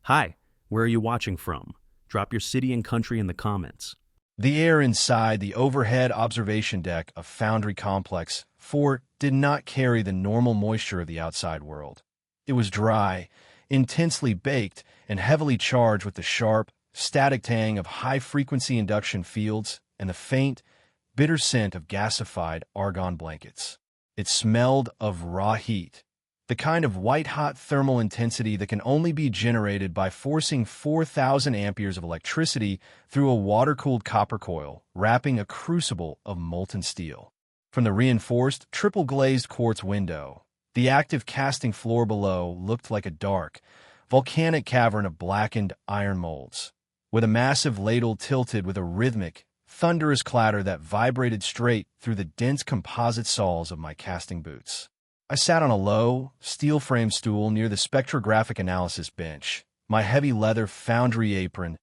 Hi, where are you watching from? Drop your city and country in the comments. The air inside the overhead observation deck of Foundry Complex 4 did not carry the normal moisture of the outside world. It was dry, intensely baked, and heavily charged with the sharp, static tang of high-frequency induction fields and the faint, bitter scent of gasified argon blankets. It smelled of raw heat, the kind of white-hot thermal intensity that can only be generated by forcing 4,000 amperes of electricity through a water-cooled copper coil, wrapping a crucible of molten steel. From the reinforced, triple-glazed quartz window, the active casting floor below looked like a dark, volcanic cavern of blackened iron molds, with a massive ladle tilted with a rhythmic, thunderous clatter that vibrated straight through the dense composite soles of my casting boots. I sat on a low, steel-framed stool near the spectrographic analysis bench, my heavy leather foundry apron,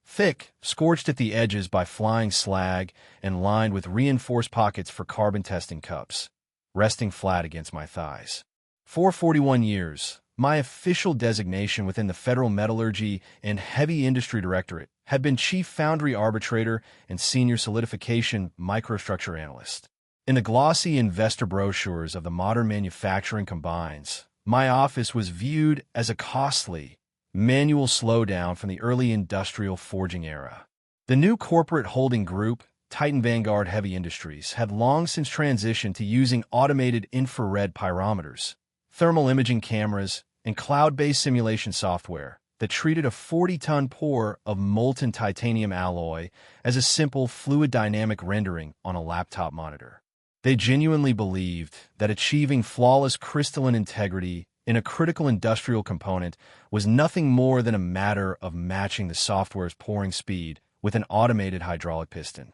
thick, scorched at the edges by flying slag and lined with reinforced pockets for carbon testing cups, resting flat against my thighs. For 41 years, my official designation within the Federal Metallurgy and Heavy Industry Directorate had been Chief Foundry Arbitrator and Senior Solidification Microstructure Analyst. In the glossy investor brochures of the modern manufacturing combines, my office was viewed as a costly, manual slowdown from the early industrial forging era. The new corporate holding group, Titan Vanguard Heavy Industries, had long since transitioned to using automated infrared pyrometers, thermal imaging cameras, and cloud-based simulation software that treated a 40-ton pour of molten titanium alloy as a simple fluid dynamic rendering on a laptop monitor. They genuinely believed that achieving flawless crystalline integrity in a critical industrial component was nothing more than a matter of matching the software's pouring speed with an automated hydraulic piston.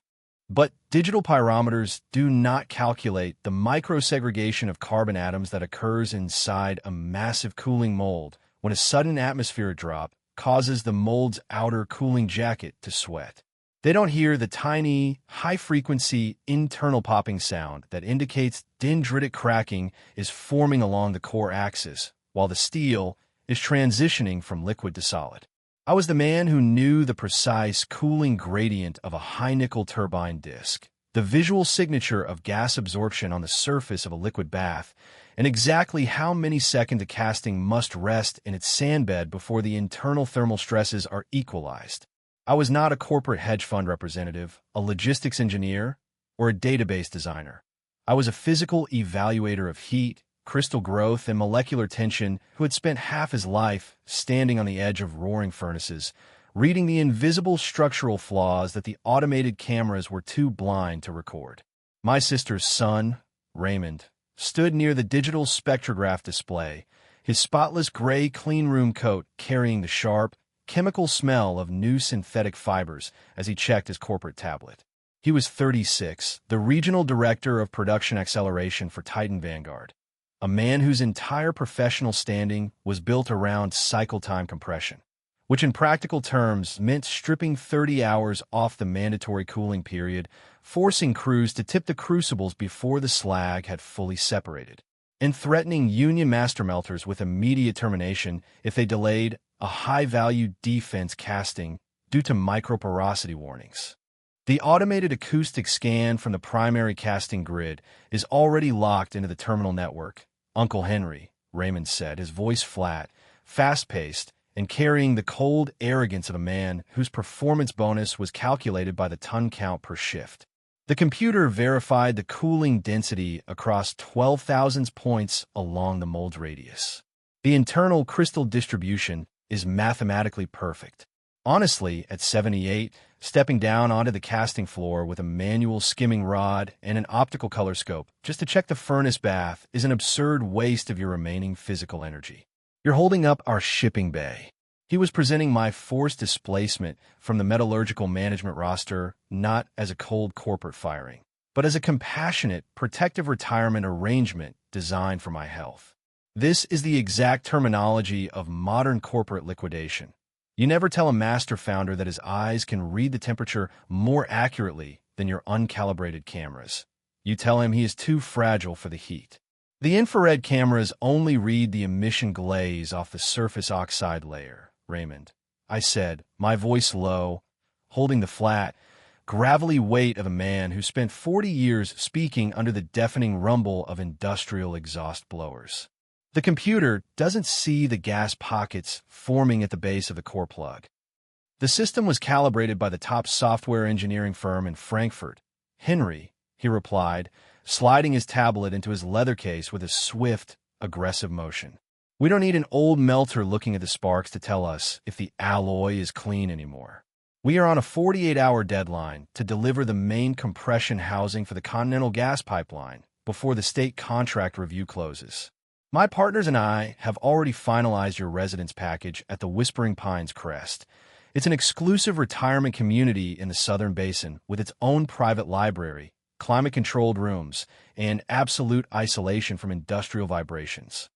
But digital pyrometers do not calculate the microsegregation of carbon atoms that occurs inside a massive cooling mold when a sudden atmospheric drop causes the mold's outer cooling jacket to sweat. They don't hear the tiny, high-frequency, internal popping sound that indicates dendritic cracking is forming along the core axis, while the steel is transitioning from liquid to solid. I was the man who knew the precise cooling gradient of a high-nickel turbine disk, the visual signature of gas absorption on the surface of a liquid bath, and exactly how many seconds a casting must rest in its sandbed before the internal thermal stresses are equalized. I was not a corporate hedge fund representative, a logistics engineer, or a database designer. I was a physical evaluator of heat, crystal growth, and molecular tension who had spent half his life standing on the edge of roaring furnaces, reading the invisible structural flaws that the automated cameras were too blind to record. My sister's son, Raymond, stood near the digital spectrograph display, his spotless gray cleanroom coat carrying the sharp, chemical smell of new synthetic fibers as he checked his corporate tablet. He was 36, the regional director of production acceleration for Titan Vanguard, a man whose entire professional standing was built around cycle time compression, which in practical terms meant stripping 30 hours off the mandatory cooling period, forcing crews to tip the crucibles before the slag had fully separated, and threatening union master melters with immediate termination if they delayed a high-value defense casting due to microporosity warnings. The automated acoustic scan from the primary casting grid is already locked into the terminal network, Uncle Henry, Raymond said, his voice flat, fast-paced, and carrying the cold arrogance of a man whose performance bonus was calculated by the ton count per shift. The computer verified the cooling density across 12,000 points along the mold radius. The internal crystal distribution is mathematically perfect. Honestly, at 78, stepping down onto the casting floor with a manual skimming rod and an optical color scope just to check the furnace bath is an absurd waste of your remaining physical energy. You're holding up our shipping bay. He was presenting my forced displacement from the metallurgical management roster not as a cold corporate firing, but as a compassionate, protective retirement arrangement designed for my health. This is the exact terminology of modern corporate liquidation. You never tell a master founder that his eyes can read the temperature more accurately than your uncalibrated cameras. You tell him he is too fragile for the heat. The infrared cameras only read the emission glaze off the surface oxide layer, Raymond," I said, my voice low, holding the flat, gravelly weight of a man who spent 40 years speaking under the deafening rumble of industrial exhaust blowers. "The computer doesn't see the gas pockets forming at the base of the core plug. The system was calibrated by the top software engineering firm in Frankfurt. Henry," he replied, sliding his tablet into his leather case with a swift, aggressive motion. "We don't need an old melter looking at the sparks to tell us if the alloy is clean anymore. We are on a 48-hour deadline to deliver the main compression housing for the Continental Gas Pipeline before the state contract review closes. My partners and I have already finalized your residence package at the Whispering Pines Crest. It's an exclusive retirement community in the Southern Basin with its own private library, climate-controlled rooms, and absolute isolation from industrial vibrations."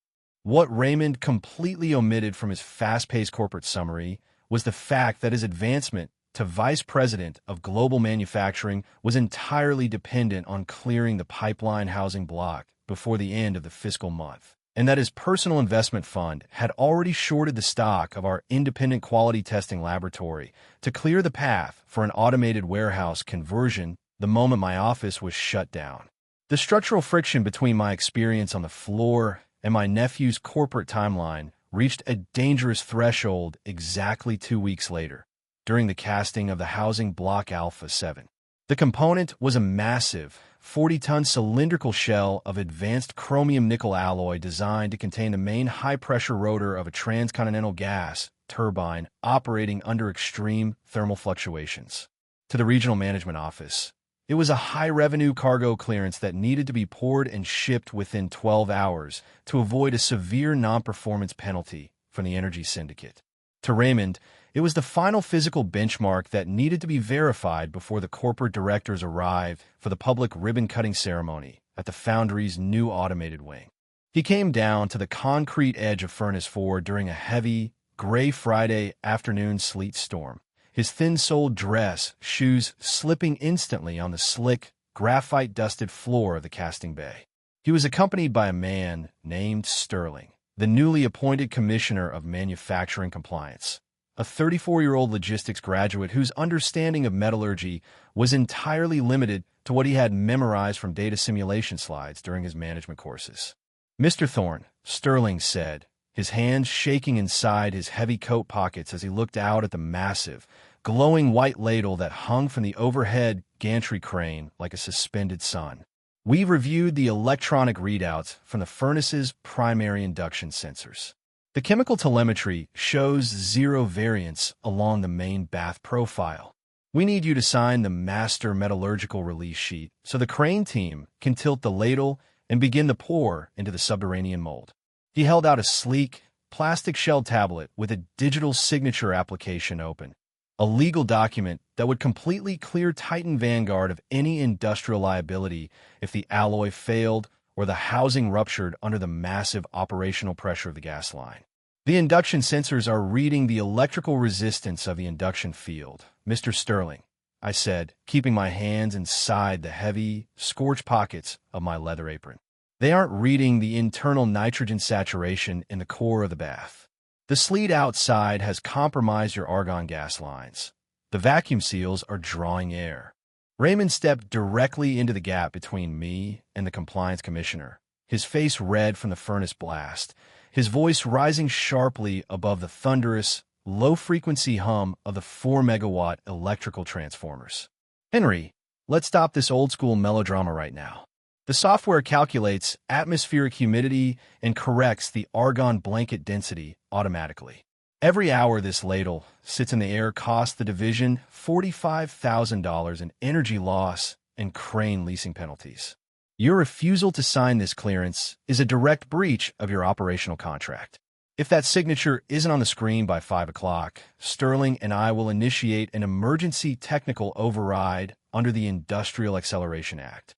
What Raymond completely omitted from his fast-paced corporate summary was the fact that his advancement to vice president of global manufacturing was entirely dependent on clearing the pipeline housing block before the end of the fiscal month, and that his personal investment fund had already shorted the stock of our independent quality testing laboratory to clear the path for an automated warehouse conversion the moment my office was shut down. The structural friction between my experience on the floor and my nephew's corporate timeline reached a dangerous threshold exactly 2 weeks later, during the casting of the housing block Alpha 7. The component was a massive, 40-ton cylindrical shell of advanced chromium-nickel alloy designed to contain the main high-pressure rotor of a transcontinental gas turbine operating under extreme thermal fluctuations. To the regional management office, it was a high-revenue cargo clearance that needed to be poured and shipped within 12 hours to avoid a severe non-performance penalty from the energy syndicate. To Raymond, it was the final physical benchmark that needed to be verified before the corporate directors arrived for the public ribbon-cutting ceremony at the Foundry's new automated wing. He came down to the concrete edge of Furnace 4 during a heavy, gray Friday afternoon sleet storm, his thin-soled dress shoes slipping instantly on the slick, graphite-dusted floor of the casting bay. He was accompanied by a man named Sterling, the newly appointed Commissioner of Manufacturing Compliance, a 34-year-old logistics graduate whose understanding of metallurgy was entirely limited to what he had memorized from data simulation slides during his management courses. "Mr. Thorne," Sterling said, his hands shaking inside his heavy coat pockets as he looked out at the massive, glowing white ladle that hung from the overhead gantry crane like a suspended sun. "We reviewed the electronic readouts from the furnace's primary induction sensors. The chemical telemetry shows zero variance along the main bath profile. We need you to sign the master metallurgical release sheet so the crane team can tilt the ladle and begin the pour into the subterranean mold." He held out a sleek, plastic-shelled tablet with a digital signature application open, a legal document that would completely clear Titan Vanguard of any industrial liability if the alloy failed or the housing ruptured under the massive operational pressure of the gas line. "The induction sensors are reading the electrical resistance of the induction field, Mr. Sterling," I said, keeping my hands inside the heavy, scorched pockets of my leather apron. "They aren't reading the internal nitrogen saturation in the core of the bath. The sleet outside has compromised your argon gas lines. The vacuum seals are drawing air." Raymond stepped directly into the gap between me and the compliance commissioner, his face red from the furnace blast, his voice rising sharply above the thunderous, low-frequency hum of the 4-megawatt electrical transformers. "Henry, let's stop this old-school melodrama right now. The software calculates atmospheric humidity and corrects the argon blanket density automatically. Every hour this ladle sits in the air costs the division $45,000 in energy loss and crane leasing penalties. Your refusal to sign this clearance is a direct breach of your operational contract. If that signature isn't on the screen by 5 o'clock, Sterling and I will initiate an emergency technical override under the Industrial Acceleration Act."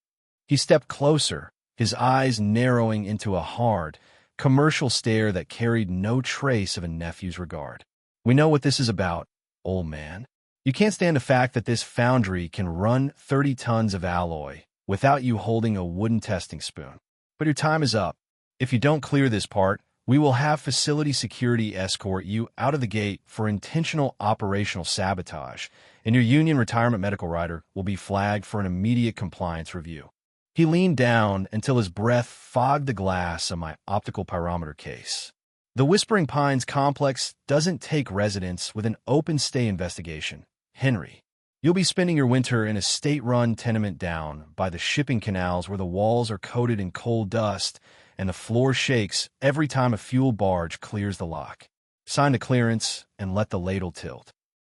He stepped closer, his eyes narrowing into a hard, commercial stare that carried no trace of a nephew's regard. "We know what this is about, old man. You can't stand the fact that this foundry can run 30 tons of alloy without you holding a wooden testing spoon. But your time is up. If you don't clear this part, We will have facility security escort you out of the gate for intentional operational sabotage, and your union retirement medical rider will be flagged for an immediate compliance review. He leaned down until his breath fogged the glass of my optical pyrometer case. The Whispering Pines complex doesn't take residence with an open stay investigation, Henry. You'll be spending your winter in a state-run tenement down by the shipping canals where the walls are coated in coal dust and the floor shakes every time a fuel barge clears the lock. Sign the clearance and let the ladle tilt.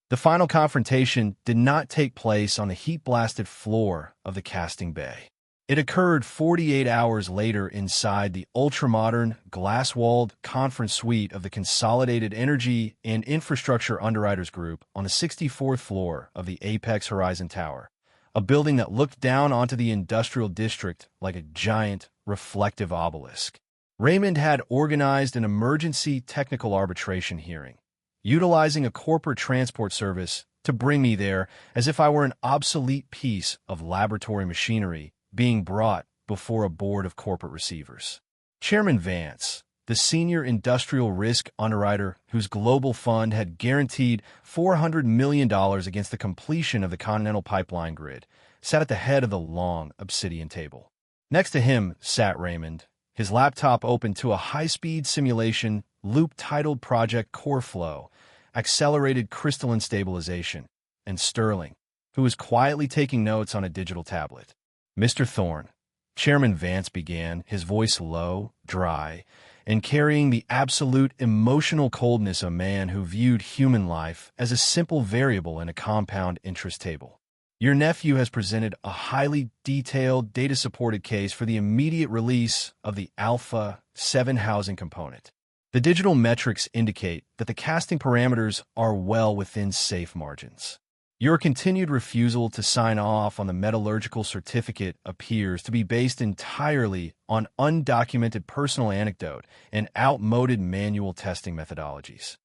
The final confrontation did not take place on the heat-blasted floor of the casting bay. It occurred 48 hours later inside the ultra-modern, glass-walled conference suite of the Consolidated Energy and Infrastructure Underwriters Group on the 64th floor of the Apex Horizon Tower, a building that looked down onto the industrial district like a giant, reflective obelisk. Raymond had organized an emergency technical arbitration hearing, utilizing a corporate transport service to bring me there as if I were an obsolete piece of laboratory machinery being brought before a board of corporate receivers. Chairman Vance, the senior industrial risk underwriter whose global fund had guaranteed $400 million against the completion of the Continental Pipeline grid, sat at the head of the long obsidian table. Next to him sat Raymond, his laptop open to a high-speed simulation loop titled Project Core Flow, Accelerated Crystalline Stabilization, and Sterling, who was quietly taking notes on a digital tablet. Mr. Thorne, Chairman Vance began, his voice low, dry, and carrying the absolute emotional coldness of a man who viewed human life as a simple variable in a compound interest table. Your nephew has presented a highly detailed, data-supported case for the immediate release of the Alpha 7 housing component. The digital metrics indicate that the casting parameters are well within safe margins. Your continued refusal to sign off on the metallurgical certificate appears to be based entirely on undocumented personal anecdote and outmoded manual testing methodologies.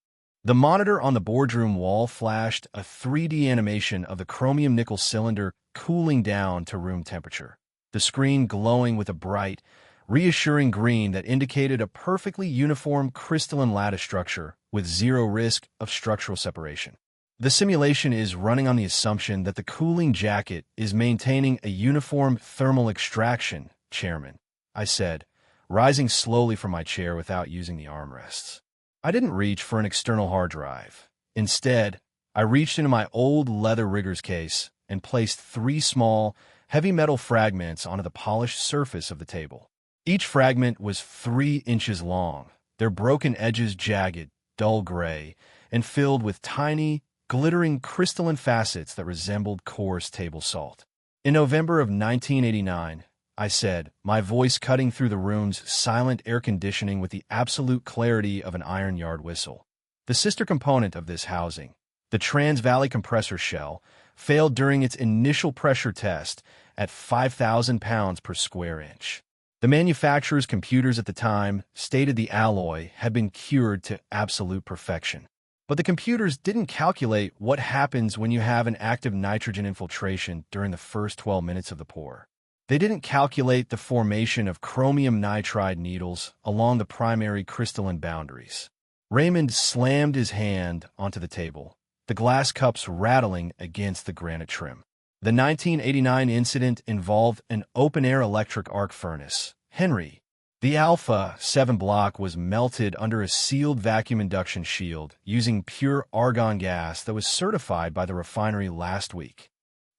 The monitor on the boardroom wall flashed a 3D animation of the chromium-nickel cylinder cooling down to room temperature, the screen glowing with a bright, reassuring green that indicated a perfectly uniform crystalline lattice structure with zero risk of structural separation. The simulation is running on the assumption that the cooling jacket is maintaining a uniform thermal extraction, Chairman, I said, rising slowly from my chair without using the armrests. I didn't reach for an external hard drive. Instead, I reached into my old leather rigger's case and placed 3 small, heavy metal fragments onto the polished surface of the table. Each fragment was 3 inches long, their broken edges jagged, dull gray, and filled with tiny, glittering crystalline facets that resembled coarse table salt. In November of 1989, I said, my voice cutting through the room's silent air conditioning with the absolute clarity of an iron yard whistle. The sister component of this housing, the Trans-Valley compressor shell, failed during its initial pressure test at 5,000 pounds per square inch. The manufacturer's computers at the time stated the alloy had been cured to absolute perfection. But the computers didn't calculate what happens when you have an active nitrogen infiltration during the first 12 minutes of the pour. They didn't calculate the formation of chromium nitride needles along the primary crystalline boundaries. Raymond slammed his hand onto the table, the glass cups rattling against the granite trim. The 1989 incident involved an open-air electric arc furnace. Henry, the Alpha 7 block was melted under a sealed vacuum induction shield using pure argon gas that was certified by the refinery last week.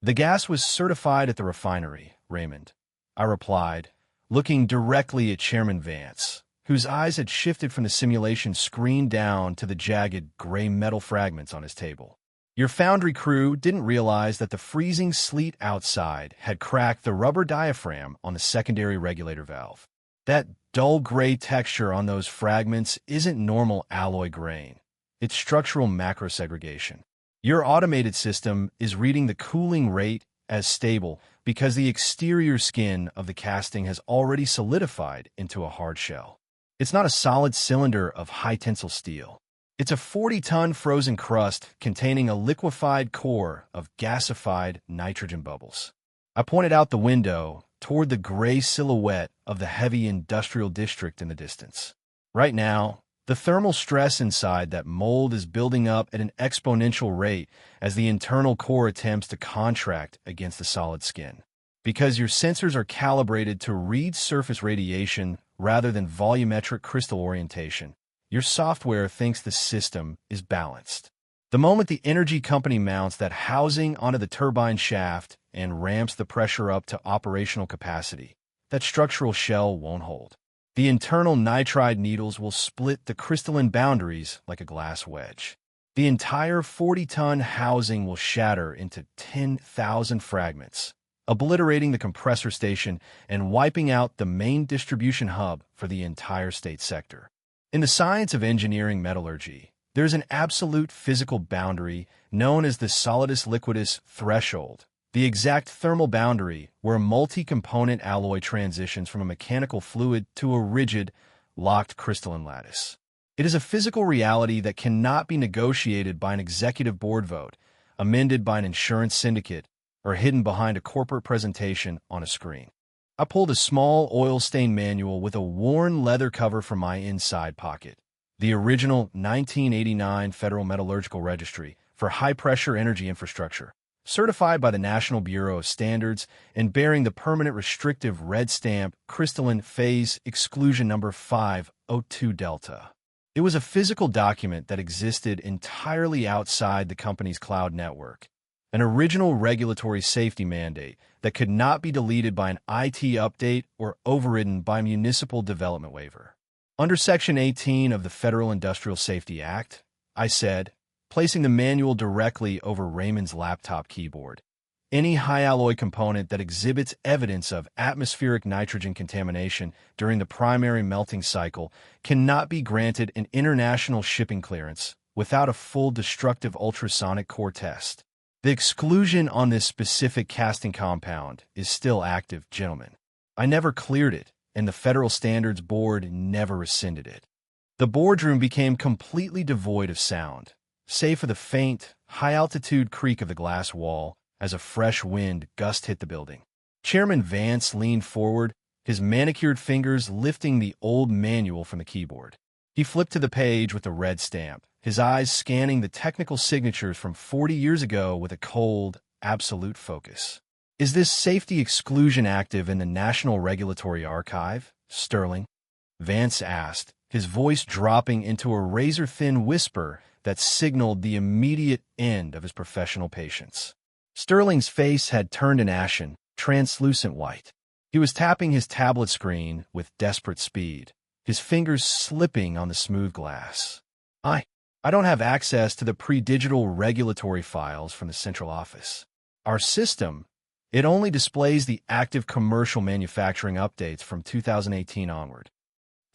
The gas was certified at the refinery, Raymond, I replied, looking directly at Chairman Vance, whose eyes had shifted from the simulation screen down to the jagged gray metal fragments on his table. Your Foundry crew didn't realize that the freezing sleet outside had cracked the rubber diaphragm on the secondary regulator valve. That dull gray texture on those fragments isn't normal alloy grain. It's structural macrosegregation. Your automated system is reading the cooling rate as stable because the exterior skin of the casting has already solidified into a hard shell. It's not a solid cylinder of high-tensile steel. It's a 40-ton frozen crust containing a liquefied core of gasified nitrogen bubbles. I pointed out the window toward the gray silhouette of the heavy industrial district in the distance. Right now, the thermal stress inside that mold is building up at an exponential rate as the internal core attempts to contract against the solid skin. Because your sensors are calibrated to read surface radiation rather than volumetric crystal orientation, your software thinks the system is balanced. The moment the energy company mounts that housing onto the turbine shaft and ramps the pressure up to operational capacity, that structural shell won't hold. The internal nitride needles will split the crystalline boundaries like a glass wedge. The entire 40-ton housing will shatter into 10,000 fragments, obliterating the compressor station and wiping out the main distribution hub for the entire state sector. In the science of engineering metallurgy, there's an absolute physical boundary known as the solidus-liquidus threshold, the exact thermal boundary where a multi-component alloy transitions from a mechanical fluid to a rigid, locked crystalline lattice. It is a physical reality that cannot be negotiated by an executive board vote, amended by an insurance syndicate, or hidden behind a corporate presentation on a screen. I pulled a small oil-stained manual with a worn leather cover from my inside pocket, the original 1989 Federal Metallurgical Registry for high-pressure energy infrastructure, certified by the National Bureau of Standards and bearing the permanent restrictive red stamp crystalline phase exclusion number 502 Delta. It was a physical document that existed entirely outside the company's cloud network, an original regulatory safety mandate that could not be deleted by an IT update or overridden by a municipal development waiver. Under Section 18 of the Federal Industrial Safety Act, I said, placing the manual directly over Raymond's laptop keyboard, any high-alloy component that exhibits evidence of atmospheric nitrogen contamination during the primary melting cycle cannot be granted an international shipping clearance without a full destructive ultrasonic core test. The exclusion on this specific casting compound is still active, gentlemen. I never cleared it, and the Federal Standards Board never rescinded it. The boardroom became completely devoid of sound, save for the faint, high-altitude creak of the glass wall as a fresh wind gust hit the building. Chairman Vance leaned forward, his manicured fingers lifting the old manual from the keyboard. He flipped to the page with the red stamp, his eyes scanning the technical signatures from 40 years ago with a cold, absolute focus. Is this safety exclusion active in the National Regulatory Archive, Sterling? Vance asked, his voice dropping into a razor-thin whisper that signaled the immediate end of his professional patience. Sterling's face had turned an ashen, translucent white. He was tapping his tablet screen with desperate speed, his fingers slipping on the smooth glass. I don't have access to the pre-digital regulatory files from the central office. Our system, it only displays the active commercial manufacturing updates from 2018 onward.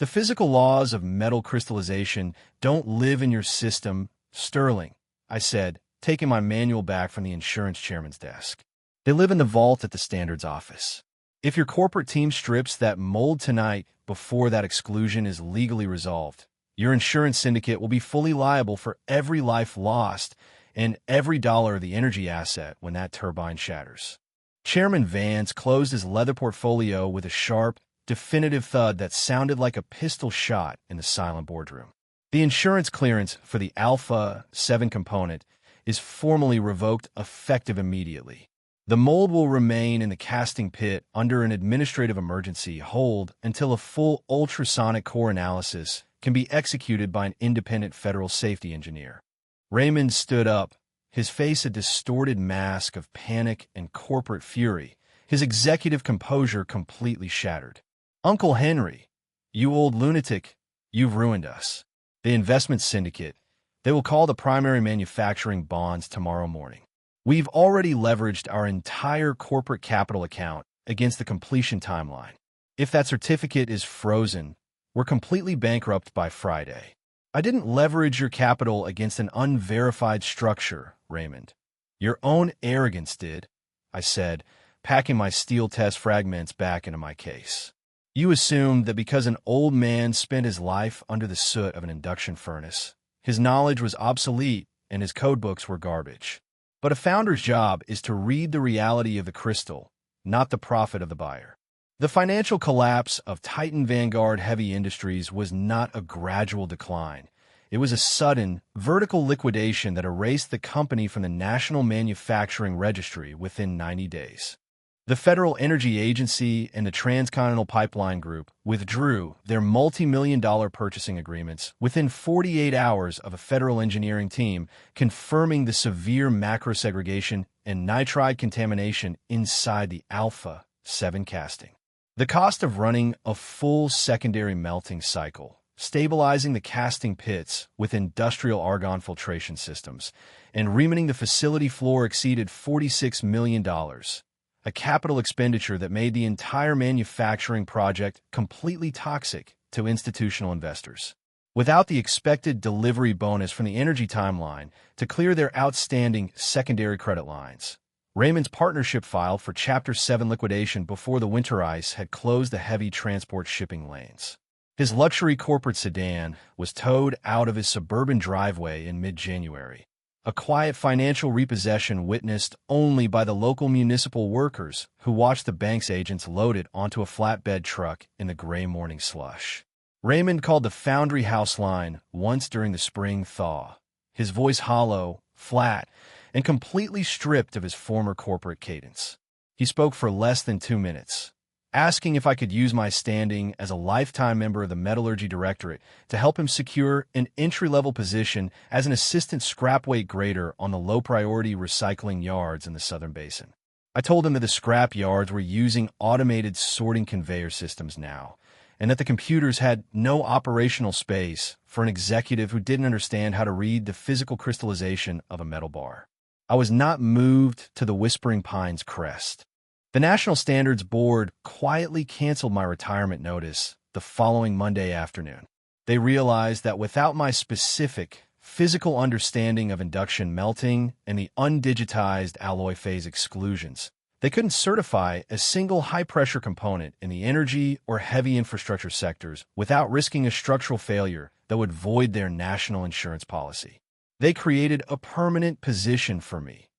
The physical laws of metal crystallization don't live in your system, Sterling, I said, taking my manual back from the insurance chairman's desk. They live in the vault at the standards office. If your corporate team strips that mold tonight before that exclusion is legally resolved, your insurance syndicate will be fully liable for every life lost and every dollar of the energy asset when that turbine shatters. Chairman Vance closed his leather portfolio with a sharp, definitive thud that sounded like a pistol shot in the silent boardroom. The insurance clearance for the Alpha 7 component is formally revoked effective immediately. The mold will remain in the casting pit under an administrative emergency hold until a full ultrasonic core analysis can be executed by an independent federal safety engineer. Raymond stood up, his face a distorted mask of panic and corporate fury, his executive composure completely shattered. Uncle Henry, you old lunatic, you've ruined us. The investment syndicate, they will call the primary manufacturing bonds tomorrow morning. We've already leveraged our entire corporate capital account against the completion timeline. If that certificate is frozen, we're completely bankrupt by Friday. I didn't leverage your capital against an unverified structure, Raymond. Your own arrogance did, I said, packing my steel test fragments back into my case. You assumed that because an old man spent his life under the soot of an induction furnace, his knowledge was obsolete and his codebooks were garbage. But a founder's job is to read the reality of the crystal, not the profit of the buyer. The financial collapse of Titan Vanguard Heavy Industries was not a gradual decline. It was a sudden, vertical liquidation that erased the company from the National Manufacturing Registry within 90 days. The Federal Energy Agency and the Transcontinental Pipeline Group withdrew their multi-million-dollar purchasing agreements within 48 hours of a federal engineering team confirming the severe macrosegregation and nitride contamination inside the Alpha 7 casting. The cost of running a full secondary melting cycle, stabilizing the casting pits with industrial argon filtration systems, and reamining the facility floor exceeded $46 million. A capital expenditure that made the entire manufacturing project completely toxic to institutional investors. Without the expected delivery bonus from the energy timeline to clear their outstanding secondary credit lines, Raymond's partnership filed for Chapter 7 liquidation before the winter ice had closed the heavy transport shipping lanes. His luxury corporate sedan was towed out of his suburban driveway in mid-January. A quiet financial repossession witnessed only by the local municipal workers who watched the bank's agents load it onto a flatbed truck in the gray morning slush. Raymond called the Foundry house line once during the spring thaw, his voice hollow, flat, and completely stripped of his former corporate cadence. He spoke for less than 2 minutes, asking if I could use my standing as a lifetime member of the Metallurgy Directorate to help him secure an entry-level position as an assistant scrap-weight grader on the low-priority recycling yards in the Southern Basin. I told him that the scrap yards were using automated sorting conveyor systems now, and that the computers had no operational space for an executive who didn't understand how to read the physical crystallization of a metal bar. I was not moved to the Whispering Pines crest. The National Standards Board quietly canceled my retirement notice the following Monday afternoon. They realized that without my specific physical understanding of induction melting and the undigitized alloy phase exclusions, they couldn't certify a single high-pressure component in the energy or heavy infrastructure sectors without risking a structural failure that would void their national insurance policy. They created a permanent position for me,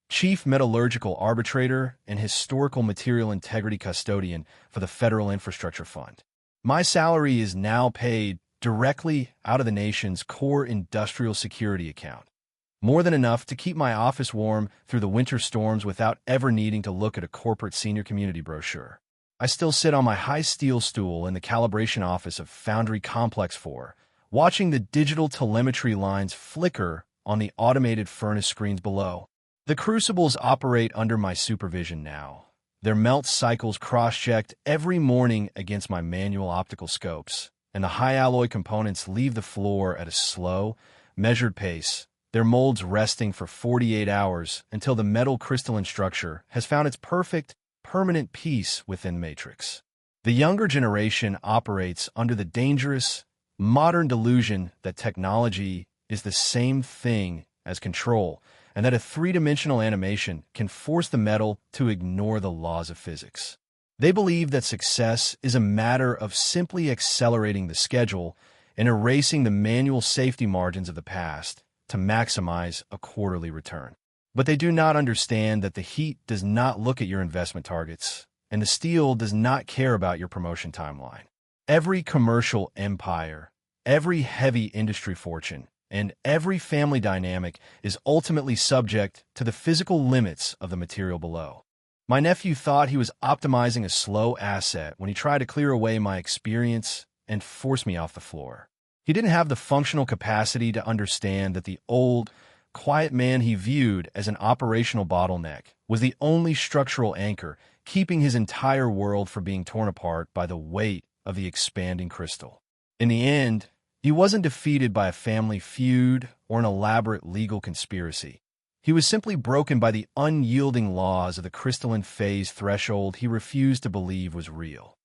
Chief Metallurgical Arbitrator and Historical Material Integrity Custodian for the Federal Infrastructure Fund. My salary is now paid directly out of the nation's core industrial security account, more than enough to keep my office warm through the winter storms without ever needing to look at a corporate senior community brochure. I still sit on my high steel stool in the calibration office of Foundry Complex 4, watching the digital telemetry lines flicker on the automated furnace screens below. The crucibles operate under my supervision now, their melt cycles cross-checked every morning against my manual optical scopes, and the high-alloy components leave the floor at a slow, measured pace, their molds resting for 48 hours until the metal crystalline structure has found its perfect, permanent peace within the matrix. The younger generation operates under the dangerous, modern delusion that technology is the same thing as control, and that a three-dimensional animation can force the metal to ignore the laws of physics. They believe that success is a matter of simply accelerating the schedule and erasing the manual safety margins of the past to maximize a quarterly return. But they do not understand that the heat does not look at your investment targets, and the steel does not care about your promotion timeline. Every commercial empire, every heavy industry fortune, and every family dynamic is ultimately subject to the physical limits of the material below. My nephew thought he was optimizing a slow asset when he tried to clear away my experience and force me off the floor. He didn't have the functional capacity to understand that the old, quiet man he viewed as an operational bottleneck was the only structural anchor keeping his entire world from being torn apart by the weight of the expanding crystal. In the end, he wasn't defeated by a family feud or an elaborate legal conspiracy. He was simply broken by the unyielding laws of the crystalline phase threshold he refused to believe was real.